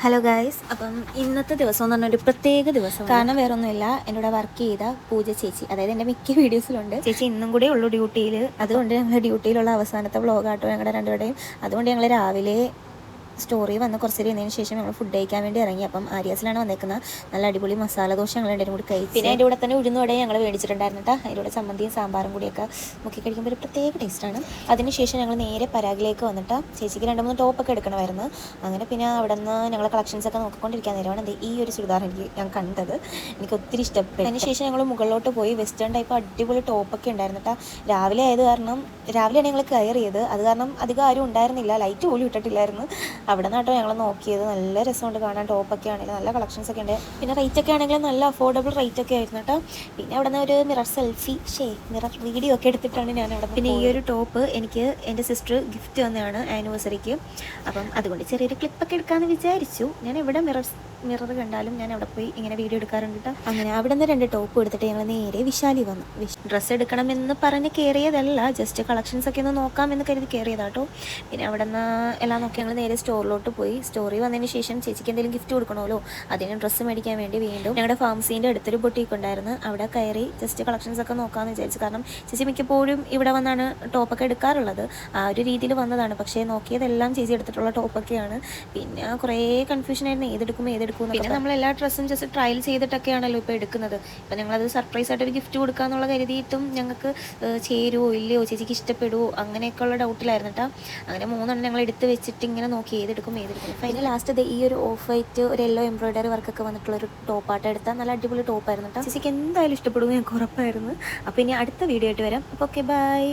Hello guys, അപ്പം ഇന്നത്തെ ദിവസം എന്ന് പറഞ്ഞൊരു പ്രത്യേക ദിവസം. കാരണം വേറെ ഒന്നുമില്ല, എന്നോട് വർക്ക് ചെയ്ത പൂജ ചേച്ചി, അതായത് എൻ്റെ മിക്ക വീഡിയോസിലുണ്ട്. ചേച്ചി ഇന്നും കൂടെ ഉള്ളൂ ഡ്യൂട്ടിയിൽ. അതുകൊണ്ട് ഞങ്ങളുടെ ഡ്യൂട്ടിയിലുള്ള അവസാനത്തെ വ്ളോഗാട്ടോ ഞങ്ങളുടെ രണ്ടുപേരുടെയും. അതുകൊണ്ട് ഞങ്ങൾ രാവിലെ സ്റ്റോറി വന്ന് കുറച്ച് ഇരുന്നതിന് ശേഷം നമ്മൾ ഫുഡ് കഴിക്കാൻ വേണ്ടി ഇറങ്ങി. അപ്പം ആര്യാസിലാണ് വന്നേക്കുന്നത്. നല്ല അടിപൊളി മസാല ദോശ ഞങ്ങൾ രണ്ടും കൂടി കഴിച്ചു. പിന്നെ അതിൻ്റെ കൂടെ തന്നെ ഉഴുന്നുവട ഞങ്ങൾ മേടിച്ചിട്ടുണ്ടായിരുന്നു കേട്ടോ. അതിൻ്റെ കൂടെ ചമ്മന്തിയും സാമ്പാറും കൂടിയൊക്കെ മുക്കി കഴിക്കുമ്പോൾ ഒരു പ്രത്യേക ടേസ്റ്റാണ്. അതിനുശേഷം ഞങ്ങൾ നേരെ പരാഗിലേക്ക് വന്നിട്ട് ചേച്ചിക്ക് 2-3 ടോപ്പൊക്കെ എടുക്കണമായിരുന്നു. അങ്ങനെ പിന്നെ അവിടെ നിന്ന് ഞങ്ങൾ കളക്ഷൻസൊക്കെ നോക്കിക്കൊണ്ടിരിക്കാൻ നേരമാണ് ഈ ഒരു ചുരിദാർ ഞാൻ കണ്ടത്. എനിക്ക് ഒത്തിരി ഇഷ്ടപ്പെട്ടു. അതിനുശേഷം ഞങ്ങൾ മുകളിലോട്ട് പോയി. വെസ്റ്റേൺ ടൈപ്പ് അടിപൊളി ടോപ്പൊക്കെ ഉണ്ടായിരുന്നു കേട്ടോ. രാവിലെയാണ് ഞങ്ങൾ കയറിയത്. അത് കാരണം അധികം ആരും ഉണ്ടായിരുന്നില്ല, ലൈറ്റ് പോലും ഇട്ടിട്ടില്ലായിരുന്നു. അവിടെ നിന്നാട്ടോ ഞങ്ങൾ നോക്കിയത്. നല്ല രസമുണ്ട് കാണാൻ. ടോപ്പൊക്കെ ആണെങ്കിലും നല്ല കളക്ഷൻസ് ഒക്കെ ഉണ്ട്. പിന്നെ റേറ്റ് ഒക്കെ ആണെങ്കിലും നല്ല അഫോർഡബിൾ റേറ്റ് ഒക്കെ ആയിരുന്നു കേട്ടോ. പിന്നെ അവിടെ നിന്ന് ഒരു മിറർ വീഡിയോ ഒക്കെ എടുത്തിട്ടാണ് ഞാൻ അവിടെ. പിന്നെ ഈ ഒരു ടോപ്പ് എനിക്ക് എൻ്റെ സിസ്റ്റർ ഗിഫ്റ്റ് തന്നെയാണ് ആനിവേഴ്സറിക്ക്. അപ്പം അതുകൊണ്ട് ചെറിയൊരു ക്ലിപ്പൊക്കെ എടുക്കാമെന്ന് വിചാരിച്ചു. ഞാൻ ഇവിടെ മിറർ കണ്ടാലും ഞാൻ അവിടെ പോയി ഇങ്ങനെ വീഡിയോ എടുക്കാറുണ്ട് കേട്ടോ. അങ്ങനെ അവിടെ നിന്ന് 2 ടോപ്പ് എടുത്തിട്ട് ഞങ്ങൾ നേരെ വിശാലി വന്നു. ഡ്രസ്സ് എടുക്കണമെന്ന് പറഞ്ഞ് കയറിയതല്ല, ജസ്റ്റ് കളക്ഷൻസ് ഒക്കെ ഒന്ന് നോക്കാമെന്ന് കരുതി കയറിയതാട്ടോ. പിന്നെ അവിടെ നിന്ന് എല്ലാം നോക്കി ഞങ്ങൾ നേരെ സ്റ്റോറിലോട്ട് പോയി. സ്റ്റോറിൽ വന്നതിന് ശേഷം ചേച്ചിക്ക് എന്തെങ്കിലും ഗിഫ്റ്റ് കൊടുക്കണമല്ലോ, അതിന് ഡ്രസ്സ് മേടിക്കാൻ വേണ്ടി വീണ്ടും ഞങ്ങളുടെ ഫാർമസീൻ്റെ അടുത്തൊരു ബൊട്ടീക്ക് ഉണ്ടായിരുന്നു. അവിടെ കയറി ജസ്റ്റ് കളക്ഷൻസ് ഒക്കെ നോക്കാമെന്ന് വിചാരിച്ചു. കാരണം ചേച്ചി മിക്കപ്പോഴും ഇവിടെ വന്നാണ് ടോപ്പൊക്കെ എടുക്കാറുള്ളത്. ആ ഒരു രീതിയിൽ വന്നതാണ്. പക്ഷേ നോക്കിയതെല്ലാം ചേച്ചി എടുത്തിട്ടുള്ള ടോപ്പൊക്കെയാണ്. പിന്നെ കുറേ കൺഫ്യൂഷനായിരുന്നു, ഏതെടുക്കും. പിന്നെ നമ്മൾ എല്ലാ ഡ്രസ്സും ജസ്റ്റ് ട്രയൽ ചെയ്തിട്ടൊക്കെയാണല്ലോ ഇപ്പോൾ എടുക്കുന്നത്. ഇപ്പം ഞങ്ങളത് സർപ്രൈസ് ആയിട്ടൊരു ഗിഫ്റ്റ് കൊടുക്കാന്നുള്ള കരുതിയിട്ടും ഞങ്ങൾക്ക് ചേരുവോ ഇല്ലയോ, ചേച്ചിക്ക് ഇഷ്ടപ്പെടുവോ, അങ്ങനെയൊക്കെയുള്ള ഡൗട്ടിലായിരുന്നു കേട്ടോ. അങ്ങനെ 3 ഞങ്ങൾ എടുത്ത് വെച്ചിട്ട് ഇങ്ങനെ നോക്കി ഏതെടുക്കും. ഫൈനൽ ലാസ്റ്റ് ഈ ഒരു ഓഫ് വൈറ്റ് ഒരു യെല്ലോ എംബ്രോയിഡറി വർക്കൊക്കെ വന്നിട്ടുള്ളൊരു ടോപ്പായിട്ട് എടുത്താൽ നല്ല അടിപൊളി ടോപ്പായിരുന്നു കേട്ടോ. ചേച്ചിക്ക് എന്തായാലും ഇഷ്ടപ്പെടുമെന്ന് ഞങ്ങൾക്ക് ഉറപ്പായിരുന്നു. അപ്പോൾ ഇനി അടുത്ത വീഡിയോ ആയിട്ട് വരാം. അപ്പോൾ ഓക്കെ, ബൈ.